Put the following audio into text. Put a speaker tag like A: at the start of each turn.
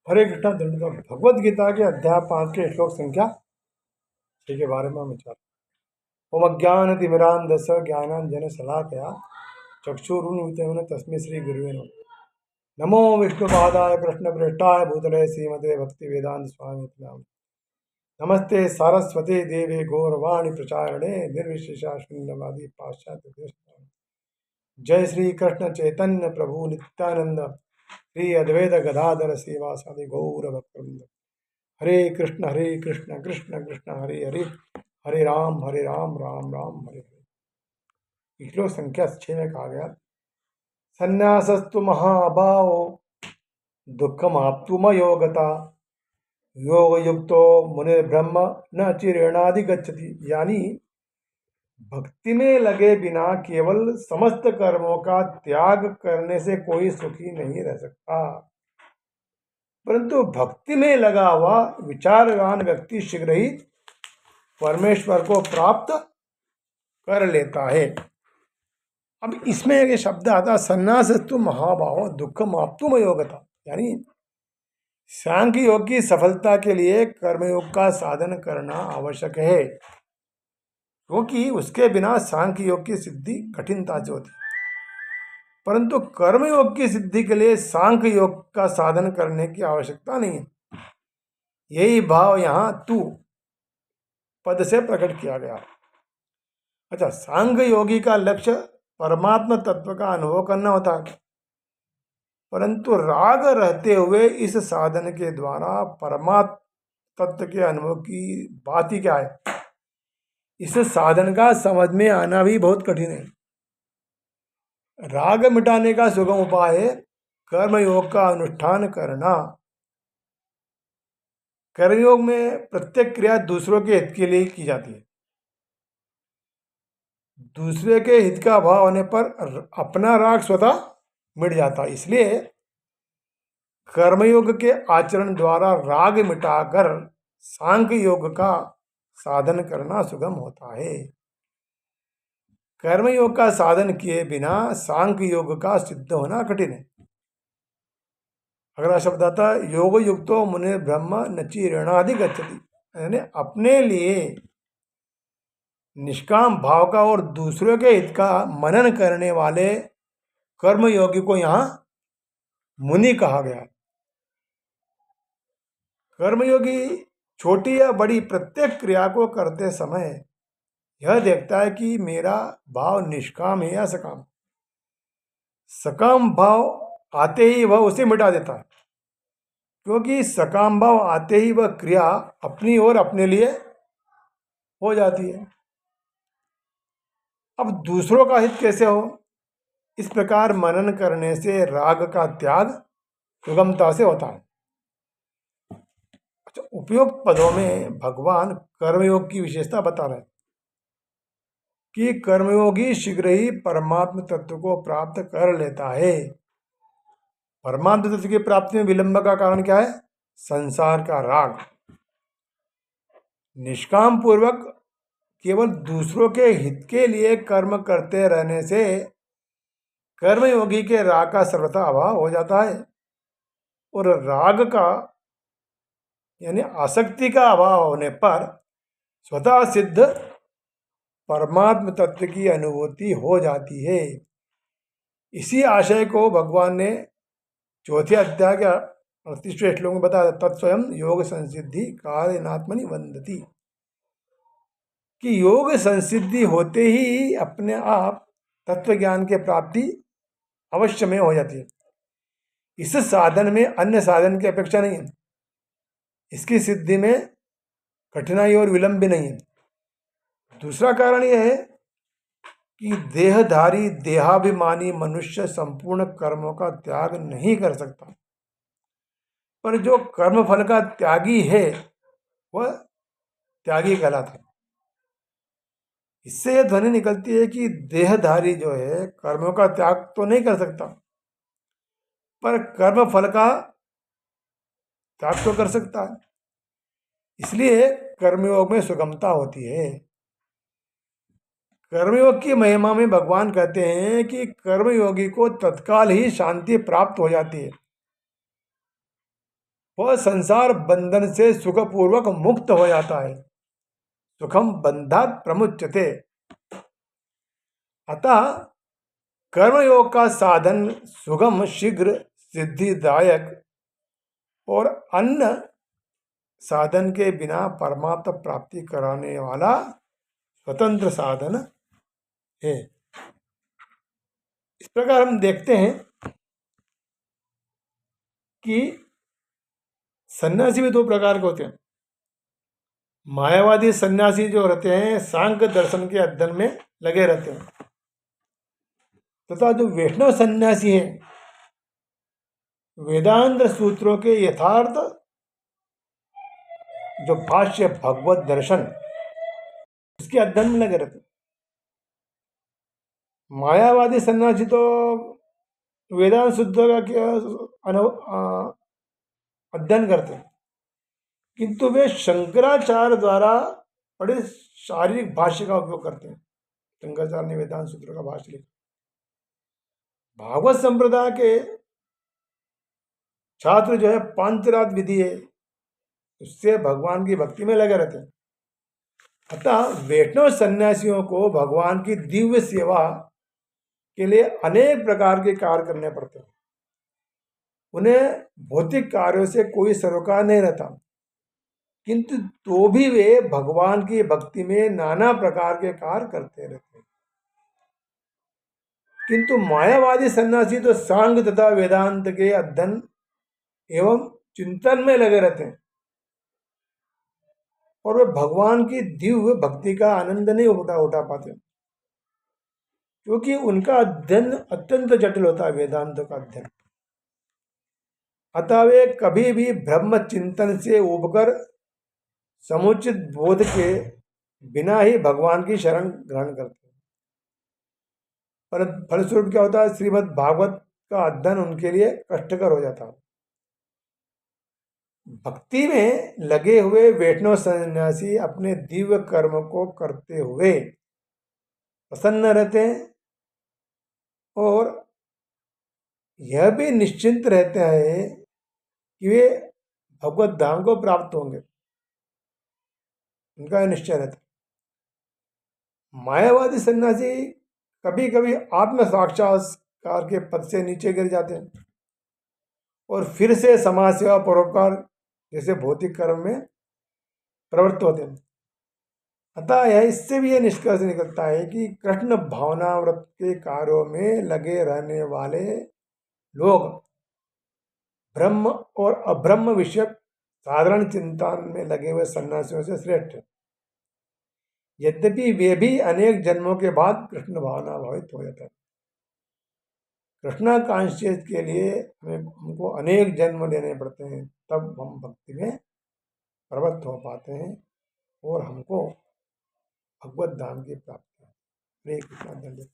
A: हरे कृष्णा दंडोत। भगवद गीता के अध्याय 5 के श्लोक संख्या 6 के बारे में हम विचार। ओम अज्ञानतिमिरान्धस्य ज्ञानाञ्जनशलाकया चक्षुरुन्मिलितं तस्मै श्रीगुरुवे नमः। नमो विष्णुपादाय कृष्णप्रेष्ठाय भूतले श्रीमते भक्तिवेदान्त स्वामी नाम। नमस्ते सारस्वती देवी गौरवाणी प्रचारणे निर्विशेषा शून्यवादी पाश्चात्य देश। जय श्री कृष्ण चैतन्य प्रभु नित्यानंद श्री अद्वैत गदाधर श्रीवासादि गौर भक्तवृंद। हरे कृष्ण कृष्ण कृष्ण हरे हरे, हरे राम राम राम हरे हरे। श्लोक संख्या 6 में कहा गया, संन्यासस्तु महाभाव दुःखमाप्तुमयो गता योग युक्तो मुने ब्रह्म न चिरेणाधिगच्छति। यानी भक्ति में लगे बिना केवल समस्त कर्मों का त्याग करने से कोई सुखी नहीं रह सकता, परंतु भक्ति में लगा हुआ विचारवान व्यक्ति शीघ्र ही परमेश्वर को प्राप्त कर लेता है। अब इसमें एक शब्द आता, संन्यासस्तु महाभाव दुःखम आप्तुम योगता। यानी सांख्य योग की सफलता के लिए कर्मयोग का साधन करना आवश्यक है, क्योंकि उसके बिना सांख्य योग की सिद्धि कठिनता से होती है। परंतु कर्मयोग की सिद्धि के लिए सांख्य योग का साधन करने की आवश्यकता नहीं है। यही भाव यहाँ तू पद से प्रकट किया गया। अच्छा, सांख्य योगी का लक्ष्य परमात्मा तत्व का अनुभव करना होता है, परंतु राग रहते हुए इस साधन के द्वारा परमात्मा तत्व के अनुभव की बात ही क्या है। इस साधन का समझ में आना भी बहुत कठिन है। राग मिटाने का सुगम उपाय है कर्मयोग का अनुष्ठान करना। कर्मयोग में प्रत्येक क्रिया दूसरों के हित के लिए की जाती है। दूसरे के हित का अभाव होने पर अपना राग स्वतः मिट जाता है। इसलिए कर्मयोग के आचरण द्वारा राग मिटाकर सांख्य योग का साधन करना सुगम होता है। कर्मयोग का साधन किए बिना सांख्य योग का सिद्ध होना कठिन है। अगला शब्द आता है, योग युक्तो मुने ब्रह्म नचिरेणाधिगच्छति। यानी अपने लिए निष्काम भाव का और दूसरों के हित का मनन करने वाले कर्मयोगी को यहाँ मुनि कहा गया। कर्मयोगी छोटी या बड़ी प्रत्येक क्रिया को करते समय यह देखता है कि मेरा भाव निष्काम है या सकाम। सकाम भाव आते ही वह उसे मिटा देता है, क्योंकि सकाम भाव आते ही वह क्रिया अपनी और अपने लिए हो जाती है। अब दूसरों का हित कैसे हो, इस प्रकार मनन करने से राग का त्याग सुगमता से होता है। अच्छा, उपयुक्त पदों में भगवान कर्मयोग की विशेषता बता रहे हैं कि कर्मयोगी शीघ्र ही परमात्म तत्व को प्राप्त कर लेता है। परमात्म तत्व की प्राप्ति में विलंब का कारण क्या है? संसार का राग। निष्काम पूर्वक केवल दूसरों के हित के लिए कर्म करते रहने से कर्मयोगी के राग का सर्वथा अभाव हो जाता है, और राग का यानी आसक्ति का अभाव होने पर स्वतः सिद्ध परमात्म तत्व की अनुभूति हो जाती है। इसी आशय को भगवान ने चौथे अध्याय के 38वें श्लोक में बताया, तत्स्वयं योग संसिद्धि कारणात्मनि वंदति। कि योग संसिद्धि होते ही अपने आप तत्व ज्ञान के प्राप्ति अवश्य में हो जाती है। इस साधन में अन्य साधन की अपेक्षा नहीं है। इसकी सिद्धि में कठिनाई और विलंब भी नहीं है। दूसरा कारण यह है कि देहधारी देहाभिमानी मनुष्य संपूर्ण कर्मों का त्याग नहीं कर सकता, पर जो कर्मफल का त्यागी है वह त्यागी कहलाता है। इससे यह ध्वनि निकलती है कि देहधारी जो है कर्मों का त्याग तो नहीं कर सकता, पर कर्मफल का त्याग तो कर सकता है। इसलिए कर्मयोग में सुगमता होती है। कर्मयोग की महिमा में भगवान कहते हैं कि कर्मयोगी को तत्काल ही शांति प्राप्त हो जाती है। वह संसार बंधन से सुखपूर्वक मुक्त हो जाता है। सुखम बंधात प्रमुच्यते। अतः कर्मयोग का साधन सुगम, शीघ्र, सिद्धिदायक और अन्य साधन के बिना परमात्म प्राप्ति कराने वाला स्वतंत्र साधन है। इस प्रकार हम देखते हैं कि सन्यासी भी दो प्रकार के होते हैं। मायावादी सन्यासी जो रहते हैं सांख्य दर्शन के अध्ययन में लगे रहते हैं, तथा जो वैष्णव सन्यासी हैं वेदांत सूत्रों के यथार्थ जो भाष्य भगवत दर्शन इसके अध्ययन में लगे रहते हैं। मायावादी सन्यासी तो वेदांत सूत्र का अध्ययन करते हैं, किंतु वे शंकराचार्य द्वारा बड़े शारीरिक भाष्य का उपयोग करते हैं। शंकराचार्य ने वेदांत सूत्र का भाष्य लिखा। भागवत संप्रदाय के छात्र जो है पांचरात विधि है, उससे भगवान की भक्ति में लगे रहते हैं। अतः वैष्णव सन्यासियों को भगवान की दिव्य सेवा के लिए अनेक प्रकार के कार्य करने पड़ते हैं। उन्हें भौतिक कार्यों से कोई सरोकार नहीं रहता, किंतु तो भी वे भगवान की भक्ति में नाना प्रकार के कार्य करते रहते हैं। किंतु मायावादी सन्यासी तो सांग तथा वेदांत के अध्ययन एवं चिंतन में लगे रहते हैं और वे भगवान की दिव्य भक्ति का आनंद नहीं उठा पाते, क्योंकि उनका अध्ययन अत्यंत जटिल होता है, वेदांत का अध्ययन। अतः वे कभी भी ब्रह्म चिंतन से उबकर समुचित बोध के बिना ही भगवान की शरण ग्रहण करते हैं। पर फलस्वरूप क्या होता है, श्रीमद् भागवत का अध्ययन उनके लिए कष्टकर हो जाता है। भक्ति में लगे हुए वैष्णव सन्यासी अपने दिव्य कर्म को करते हुए प्रसन्न रहते हैं और यह भी निश्चिंत रहते हैं कि वे भगवत धाम को प्राप्त होंगे। उनका निश्चय रहता है। मायावादी सन्यासी कभी कभी आत्म साक्षात्कार के पद से नीचे गिर जाते हैं और फिर से समाज सेवा, परोपकार जैसे भौतिक कर्म में प्रवृत्त होते हैं। अतः यह इससे भी यह निष्कर्ष निकलता है कि कृष्ण भावनाव्रत के कार्यों में लगे रहने वाले लोग ब्रह्म और अब्रह्म विषयक साधारण चिंतन में लगे हुए सन्यासियों से श्रेष्ठ है। यद्यपि वे भी अनेक जन्मों के बाद कृष्ण भावना भावित हो जाते हैं। कृष्णा कॉन्शियस के लिए हमको अनेक जन्म लेने पड़ते हैं, तब हम भक्ति में प्रवृत्त हो पाते हैं और हमको भगवत धाम की प्राप्ति है। हरे कृष्ण।